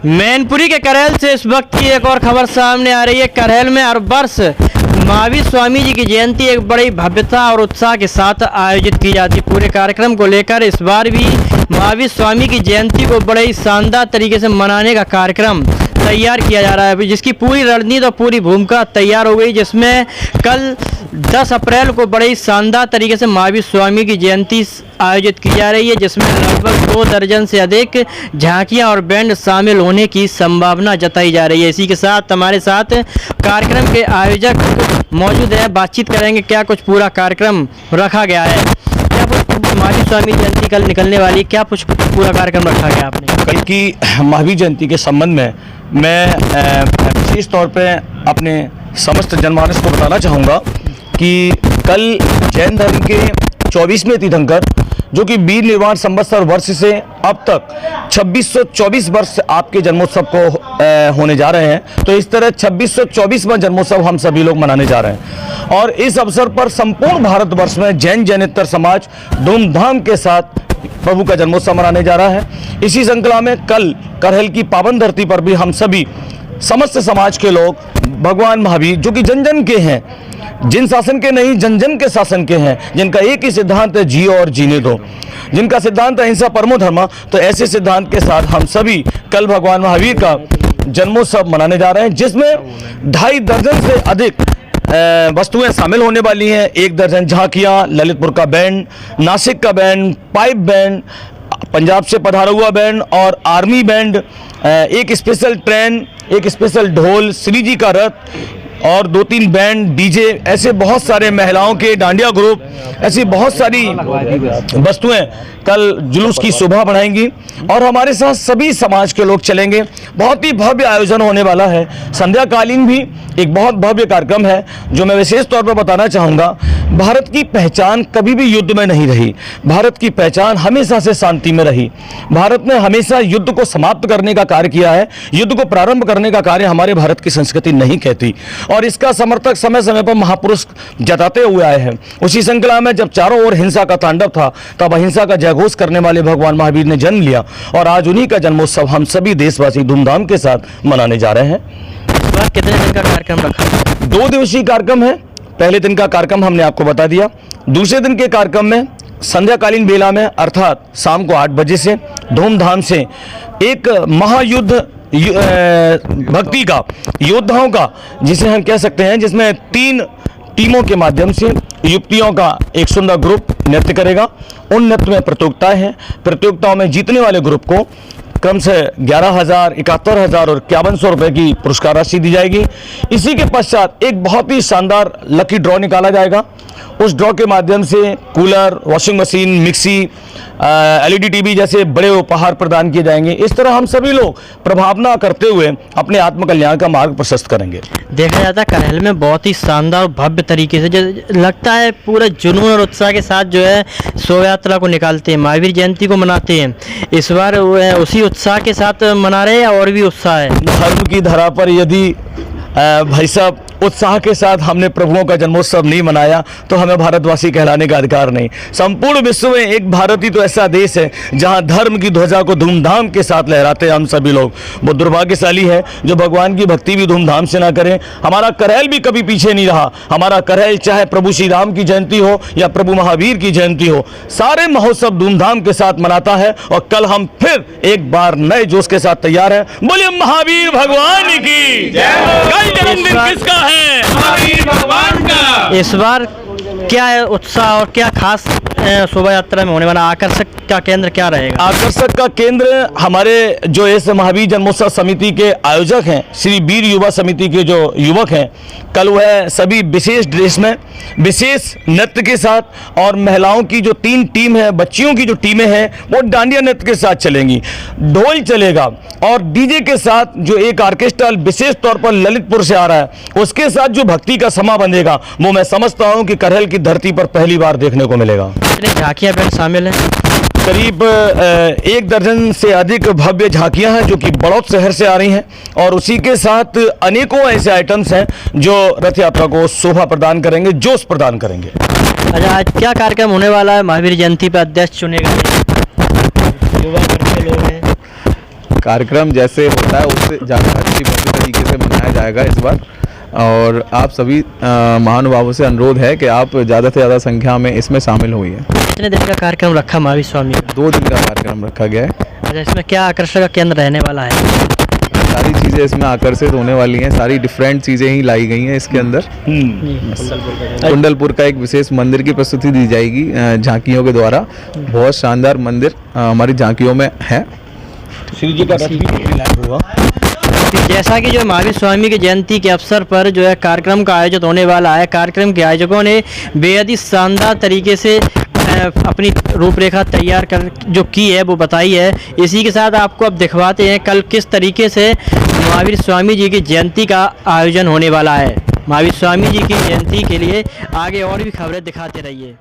मैनपुरी के करहेल से इस वक्त की एक और खबर सामने आ रही है। करहेल में हर वर्ष महावीर स्वामी जी की जयंती एक बड़ी भव्यता और उत्साह के साथ आयोजित की जाती है। पूरे कार्यक्रम को लेकर इस बार भी महावीर स्वामी की जयंती को बड़े ही शानदार तरीके से मनाने का कार्यक्रम तैयार किया जा रहा है, जिसकी पूरी रणनीति और पूरी भूमिका तैयार हो गई, जिसमें कल 10 अप्रैल को बड़े ही शानदार तरीके से महावीर स्वामी की जयंती आयोजित की जा रही है, जिसमें लगभग 2 दर्जन से अधिक झांकियां और बैंड शामिल होने की संभावना जताई जा रही है। इसी के साथ हमारे साथ कार्यक्रम के आयोजक मौजूद हैं, बातचीत करेंगे क्या कुछ पूरा कार्यक्रम रखा गया है, क्या कुछ महावीर स्वामी जयंती कल निकलने वाली, क्या कुछ पूरा कार्यक्रम रखा गया आपने। कल की महावीर जयंती के संबंध में मैं विशेष तौर पे अपने समस्त जनमानस को बताना चाहूँगा कि कल जैन धर्म के 24वें तीर्थंकर जो कि वीर निर्वाण संवत्सर वर्ष से अब तक 2624 वर्ष आपके जन्मोत्सव को होने जा रहे हैं। तो इस तरह 2624वां जन्मोत्सव हम सभी लोग मनाने जा रहे हैं और इस अवसर पर संपूर्ण भारतवर्ष में जैन जैनेतर समाज धूमधाम के साथ प्रभु का जन्मोत्सव मनाने जा रहा है। इसी श्रृंखला में कल करहेल की पावन धरती पर भी हम सभी समस्त समाज के लोग भगवान महावीर जो कि जन जन के हैं, जिन शासन के नहीं जन जन के शासन के हैं, जिनका एक ही सिद्धांत है जियो और जीने दो, जिनका सिद्धांत है अहिंसा परमो धर्म, तो ऐसे सिद्धांत के साथ हम सभी कल भगवान महावीर का जन्मोत्सव मनाने जा रहे हैं, जिसमें 2.5 दर्जन से अधिक वस्तुएं शामिल होने वाली हैं। 1 दर्जन झांकियाँ, ललितपुर का बैंड, नासिक का बैंड, पाइप बैंड, पंजाब से पधारा हुआ बैंड और आर्मी बैंड, एक स्पेशल ट्रेन, एक स्पेशल ढोल, श्री जी का रथ और 2-3 बैंड, डीजे, ऐसे बहुत सारे महिलाओं के डांडिया ग्रुप, ऐसी बहुत सारी वस्तुएं कल जुलूस की शोभा बढ़ाएंगी और हमारे साथ सभी समाज के लोग चलेंगे। बहुत ही भव्य आयोजन होने वाला है। संध्याकालीन भी एक बहुत भव्य कार्यक्रम है जो मैं विशेष तौर पर बताना चाहूँगा। भारत की पहचान कभी भी युद्ध में नहीं रही, भारत की पहचान हमेशा से शांति में रही। भारत ने हमेशा युद्ध को समाप्त करने का कार्य किया है, युद्ध को प्रारंभ करने का कार्य हमारे भारत की संस्कृति नहीं कहती और इसका समर्थक समय समय पर महापुरुष जताते हुए आए हैं। उसी श्रृंखला में जब चारों ओर हिंसा का तांडव था, तब अहिंसा का जयघोष करने वाले भगवान महावीर ने जन्म लिया और आज उन्हीं का जन्मोत्सव हम सभी देशवासी धूमधाम के साथ मनाने जा रहे हैं। इस बार कितने दिन का कार्यक्रम रखा है? 2 दिवसीय कार्यक्रम है। पहले दिन का कार्यक्रम हमने आपको बता दिया। दूसरे दिन के कार्यक्रम में संध्याकालीन बेला में अर्थात शाम को 8 बजे से धूमधाम से एक महायुद्ध भक्ति का, योद्धाओं का जिसे हम कह सकते हैं, जिसमें 3 टीमों के माध्यम से युवतियों का एक सुंदर ग्रुप नृत्य करेगा। उन नृत्य में प्रतियोगिताएं हैं। प्रतियोगिताओं में जीतने वाले ग्रुप को क्रम से 11,000, 71,000 और 5100 रुपये की पुरस्कार राशि दी जाएगी। इसी के पश्चात एक बहुत ही शानदार लकी ड्रॉ निकाला जाएगा। उस ड्रॉ के माध्यम से cooler, washing machine, mixie, LED TV जैसे बड़े उपहार प्रदान किए जाएंगे। इस तरह हम सभी लोग प्रभावना करते हुए अपने आत्मकल्याण का मार्ग प्रशस्त करेंगे। देखा जाता है करहेल में बहुत ही शानदार भव्य तरीके से जो लगता है पूरे जुनून और उत्साह के साथ जो है शोभा यात्रा को निकालते हैं, महावीर जयंती को मनाते हैं। इस बार उसी उत्साह के साथ मना रहे हैं या और भी उत्साह है? धर्म की धरा पर यदि भाई साहब उत्साह के साथ हमने प्रभुओं का जन्मोत्सव नहीं मनाया तो हमें भारतवासी कहलाने का अधिकार नहीं। संपूर्ण विश्व में एक भारत ही तो ऐसा देश है जहां धर्म की ध्वजा को धूमधाम के साथ लहराते हैं हम सभी लोग। वो दुर्भाग्यशाली है जो भगवान की भक्ति भी धूमधाम से ना करें। हमारा करहेल भी कभी पीछे नहीं रहा। हमारा करहेल चाहे प्रभु श्री राम की जयंती हो या प्रभु महावीर की जयंती हो, सारे महोत्सव धूमधाम के साथ मनाता है और कल हम फिर एक बार नए जोश के साथ तैयार हैं। बोलिए महावीर भगवान की जय। कल जन्मदिन किसका है? महावीर भगवान का। इस बार क्या है उत्साह और क्या खास शोभा यात्रा में होने वाला आकर्षक का केंद्र क्या रहेगा? आकर्षक का केंद्र हमारे जो इस महावीर जन्मोत्सव समिति के आयोजक हैं, श्री वीर युवा समिति के जो युवक हैं, कल वह सभी विशेष ड्रेस में विशेष नृत्य के साथ और महिलाओं की जो 3 टीम है, बच्चियों की जो टीमें हैं, वो डांडिया नृत्य के साथ चलेंगी। ढोल चलेगा और डीजे के साथ जो एक ऑर्केस्ट्रा विशेष तौर पर ललितपुर से आ रहा है, उसके साथ जो भक्ति का समा बंधेगा, वो मैं समझता हूँ कि करहेल की धरती पर पहली बार देखने को मिलेगा। कितने झांकियाँ बैंड शामिल हैं? करीब 1 दर्जन से अधिक भव्य झांकियां हैं जो कि बड़ौद शहर से आ रही हैं और उसी के साथ अनेकों ऐसे आइटम्स हैं जो रथ यात्रा को शोभा प्रदान करेंगे, जोश प्रदान करेंगे। अच्छा, आज क्या कार्यक्रम होने वाला है? महावीर जयंती पर अध्यक्ष चुने गए युवा वर्ग के लोग हैं, कार्यक्रम जैसे होता है उससे ज़्यादा अच्छी बेहतर तरीके से मनाया जाएगा इस बार। और आप सभी महानुभावों से अनुरोध है कि आप ज़्यादा से ज़्यादा संख्या में इसमें शामिल हुई हैं। कितने दिन का कार्यक्रम रखा महावीर स्वामी का? 2 दिन का कार्यक्रम रखा गया है। अच्छा, इसमें क्या आकर्षण का केंद्र रहने वाला है? सारी चीज़ें इसमें आकर्षित होने वाली हैं, सारी डिफरेंट चीज़ें ही लाई गई हैं इसके अंदर। कुंडलपुर का एक विशेष मंदिर की प्रस्तुति दी जाएगी झांकियों के द्वारा। बहुत शानदार मंदिर हमारी झांकियों में है। श्री जी का रथ भी लाइव हुआ। जैसा कि जो महावीर स्वामी की जयंती के अवसर पर जो है कार्यक्रम का आयोजन होने वाला है, कार्यक्रम के आयोजकों ने बेहद ही शानदार तरीके से अपनी रूपरेखा तैयार कर जो की है वो बताई है। इसी के साथ आपको अब दिखवाते हैं कल किस तरीके से महावीर स्वामी जी की जयंती का आयोजन होने वाला है। महावीर स्वामी जी की जयंती के लिए आगे और भी खबरें दिखाते रहिए।